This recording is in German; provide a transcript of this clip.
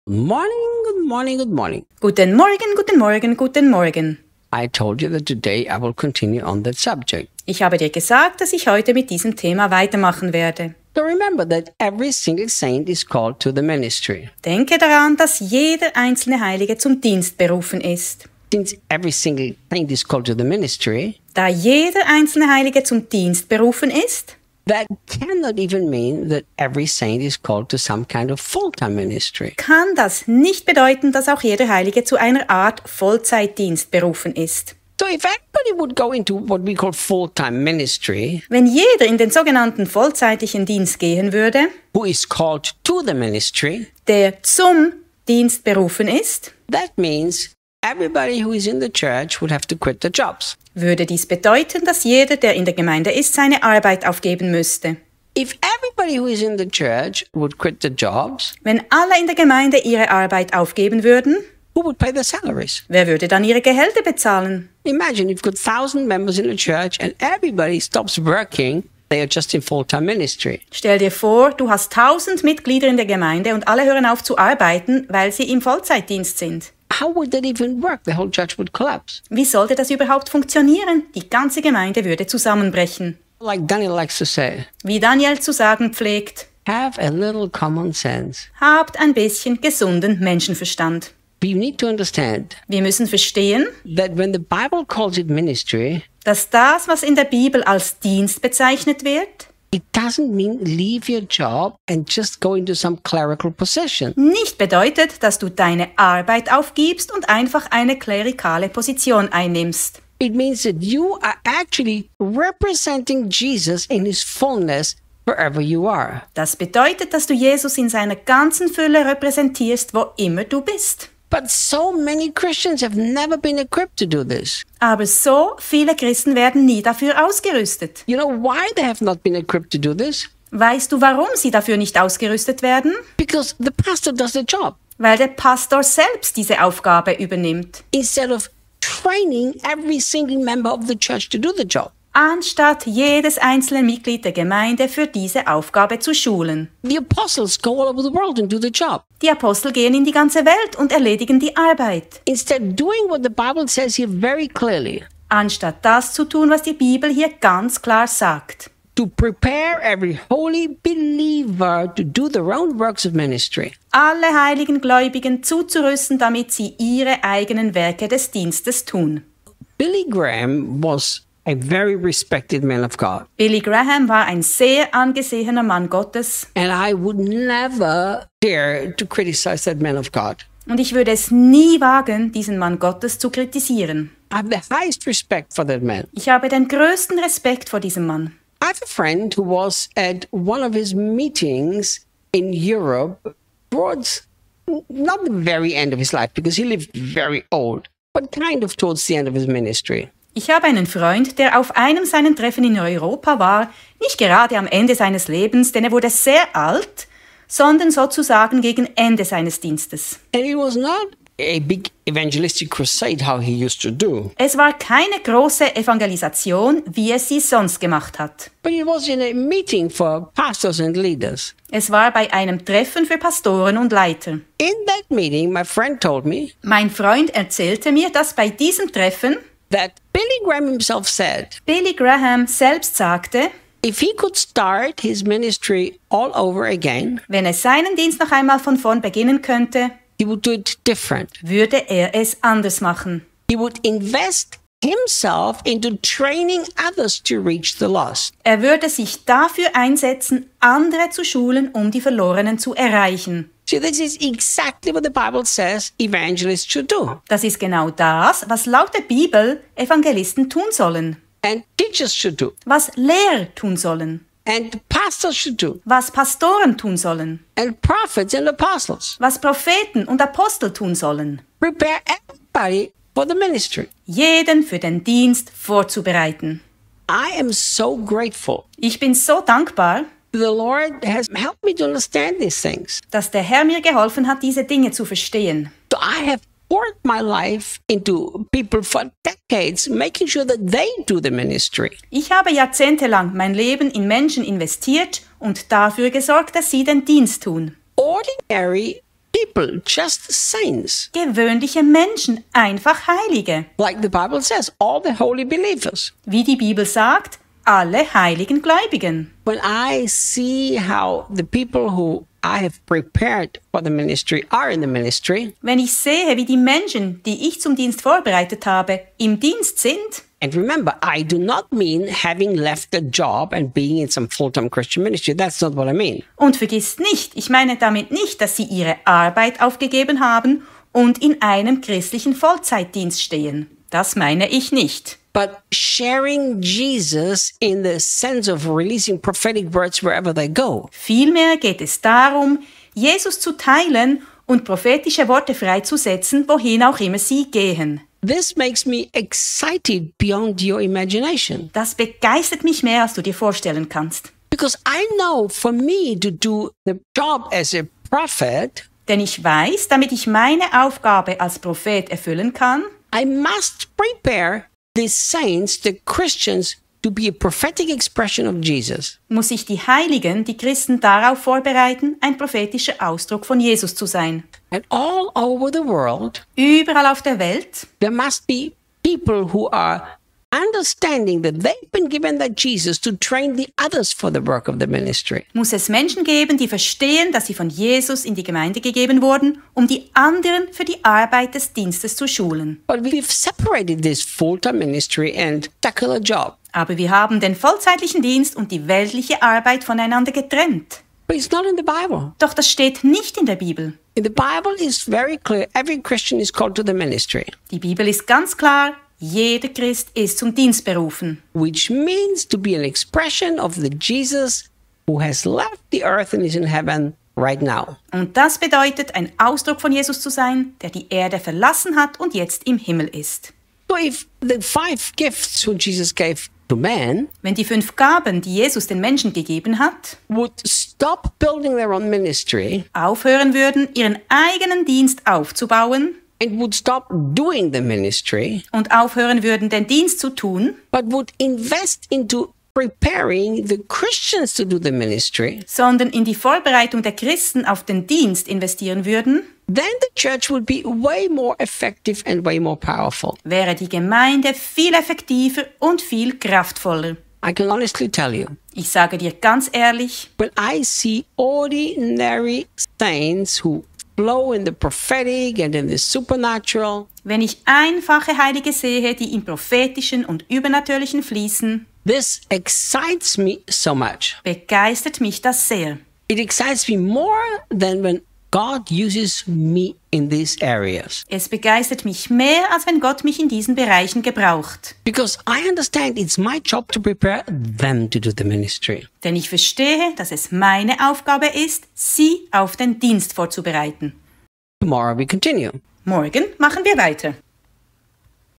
Morning, good morning, good morning. Guten Morgen, guten Morgen, guten Morgen. I told you that today I will continue on that subject. Ich habe dir gesagt, dass ich heute mit diesem Thema weitermachen werde. So remember that every single saint is called to the ministry. Denke daran, dass jeder einzelne Heilige zum Dienst berufen ist. Since every single saint is called to the ministry, Da jeder einzelne Heilige zum Dienst berufen ist, that cannot even mean that every saint is called to some kind of full-time ministry. kann das nicht bedeuten, dass auch jeder Heilige zu einer Art Vollzeitdienst berufen ist. So if everybody would go into what we call full-time ministry, Wenn jeder in den sogenannten vollzeitlichen Dienst gehen würde, who is called to the ministry, der zum Dienst berufen ist, that means everybody who is in the church would have to quit their jobs. würde dies bedeuten, dass jeder, der in der Gemeinde ist, seine Arbeit aufgeben müsste. If everybody who is in the church would quit their jobs, Wenn alle in der Gemeinde ihre Arbeit aufgeben würden, who would pay the salaries? wer würde dann ihre Gehälter bezahlen? Imagine you've got 1,000 members in the church and everybody stops working. They are just in full-time ministry. Stell dir vor, du hast 1000 Mitglieder in der Gemeinde und alle hören auf zu arbeiten, weil sie im Vollzeitdienst sind. How would that even work? The whole church would collapse. Wie sollte das überhaupt funktionieren? Die ganze Gemeinde würde zusammenbrechen. Like Daniel likes to say, Wie Daniel zu sagen pflegt, have a little common sense. habt ein bisschen gesunden Menschenverstand. But you need to understand Wir müssen verstehen, that when the Bible calls it ministry, dass das, was in der Bibel als Dienst bezeichnet wird, it doesn't mean leave your job and just go into some clerical position. nicht bedeutet, dass du deine Arbeit aufgibst und einfach eine klerikale Position einnimmst. It means that you are actually representing Jesus in his fullness wherever you are. Das bedeutet, dass du Jesus in seiner ganzen Fülle repräsentierst, wo immer du bist. But so many Christians have never been equipped to do this. Aber so viele Christen werden nie dafür ausgerüstet. You know why they have not been equipped to do this? Weißt du, warum sie dafür nicht ausgerüstet werden? Because the pastor does the job. Weil der Pastor selbst diese Aufgabe übernimmt, Instead of training every single member of the church to do the job. anstatt jedes einzelne Mitglied der Gemeinde für diese Aufgabe zu schulen. The apostles go all over the world and do the job. Die Apostel gehen in die ganze Welt und erledigen die Arbeit, Instead doing what the Bible says here very clearly, anstatt das zu tun, was die Bibel hier ganz klar sagt. to prepare every holy believer to do their own works of ministry. Alle heiligen Gläubigen zuzurüsten, damit sie ihre eigenen Werke des Dienstes tun. Billy Graham was a very respected man of God. Billy Graham war ein sehr angesehener Mann Gottes And I would never dare to criticize that man of God. und ich würde es nie wagen, diesen Mann Gottes zu kritisieren. I have the highest respect for that man. Ich habe den größten Respekt vor diesem Mann. I have a friend who was at one of his meetings in Europe towards not the very end of his life because he lived very old, but kind of towards the end of his ministry. Ich habe einen Freund, der auf einem seiner Treffen in Europa war, nicht gerade am Ende seines Lebens, denn er wurde sehr alt, sondern sozusagen gegen Ende seines Dienstes. And it was not a big evangelistic crusade how he used to do, Es war keine große Evangelisation, wie er sie sonst gemacht hat. but it was in a meeting for pastors and leaders. Es war bei einem Treffen für Pastoren und Leiter. In that meeting, my friend told me Mein Freund erzählte mir, dass bei diesem Treffen that Billy Graham himself said Billy Graham selbst sagte, if he could start his ministry all over again, wenn er seinen Dienst noch einmal von vorn beginnen könnte, he would do it different. würde er es anders machen. He would invest himself into training others to reach the lost. Er würde sich dafür einsetzen, andere zu schulen, um die Verlorenen zu erreichen. See, this is exactly what the Bible says evangelists should do. Das ist genau das, was laut der Bibel Evangelisten tun sollen, And teachers should do. was Lehrer tun sollen, And pastors should do. was Pastoren tun sollen, And prophets and apostles. was Propheten und Apostel tun sollen. Prepare everybody for the ministry. Jeden für den Dienst vorzubereiten. I am so grateful. Ich bin so dankbar, The Lord has helped me to understand these things. dass der Herr mir geholfen hat, diese Dinge zu verstehen. So I have poured my life into people for decades, making sure that they do the ministry. Ich habe jahrzehntelang mein Leben in Menschen investiert und dafür gesorgt, dass sie den Dienst tun. Ordinary people, just saints. Gewöhnliche Menschen, einfach Heilige. Like the Bible says, all the holy believers. Wie die Bibel sagt, alle heiligen Gläubigen. When I see how the people who I have prepared for the ministry are in the ministry, Wenn ich sehe, wie die Menschen, die ich zum Dienst vorbereitet habe, im Dienst sind, and remember, I do not mean having left a job and being in some full-time Christian ministry. That's not what I mean. und vergisst nicht, ich meine damit nicht, dass sie ihre Arbeit aufgegeben haben und in einem christlichen Vollzeitdienst stehen. Das meine ich nicht. But sharing Jesus in the sense of releasing prophetic words wherever they go. Vielmehr geht es darum, Jesus zu teilen und prophetische Worte freizusetzen, wohin auch immer sie gehen. This makes me excited beyond your imagination. Das begeistert mich mehr, als du dir vorstellen kannst. Because I know for me to do the job as a prophet, Denn ich weiß, damit ich meine Aufgabe als Prophet erfüllen kann, I must prepare the saints, the Christians, to be a prophetic expression of Jesus. muss ich die Heiligen, die Christen darauf vorbereiten, ein prophetischer Ausdruck von Jesus zu sein. And all over the world, Überall auf der Welt there must be people who are understanding that they've been given that Jesus to train the others for the work of the ministry. muss es Menschen geben, die verstehen, dass sie von Jesus in die Gemeinde gegeben wurden, um die anderen für die Arbeit des Dienstes zu schulen. But we've separated this full-time ministry and secular job. Aber wir haben den vollzeitlichen Dienst und die weltliche Arbeit voneinander getrennt. But it's not in the Bible. Doch das steht nicht in der Bibel. In the Bible is very clear, every Christian is called to the ministry, Die Bibel ist ganz klar, jeder Christ ist zum Dienst berufen. which means to be an expression of the Jesus who has left the earth and is in heaven right now. Und das bedeutet, ein Ausdruck von Jesus zu sein, der die Erde verlassen hat und jetzt im Himmel ist. So if the 5 gifts who Jesus gave to man Wenn die 5 Gaben, die Jesus den Menschen gegeben hat, would stop building their own ministry aufhören würden, ihren eigenen Dienst aufzubauen and would stop doing the ministry, und aufhören würden, den Dienst zu tun, but would invest into preparing the Christians to do the ministry, sondern in die Vorbereitung der Christen auf den Dienst investieren würden, then the church would be way more effective and way more powerful. wäre die Gemeinde viel effektiver und viel kraftvoller. I can honestly tell you, Ich sage dir ganz ehrlich, when I see ordinary saints who flow in the prophetic and in the supernatural, wenn ich einfache Heilige sehe, die im Prophetischen und Übernatürlichen fließen, this excites me so much. begeistert mich das sehr. It excites me more than when God uses me in these areas. Es begeistert mich mehr, als wenn Gott mich in diesen Bereichen gebraucht. Because I understand it's my job to prepare them to do the ministry. Denn ich verstehe, dass es meine Aufgabe ist, sie auf den Dienst vorzubereiten. Tomorrow we continue. Morgen machen wir weiter.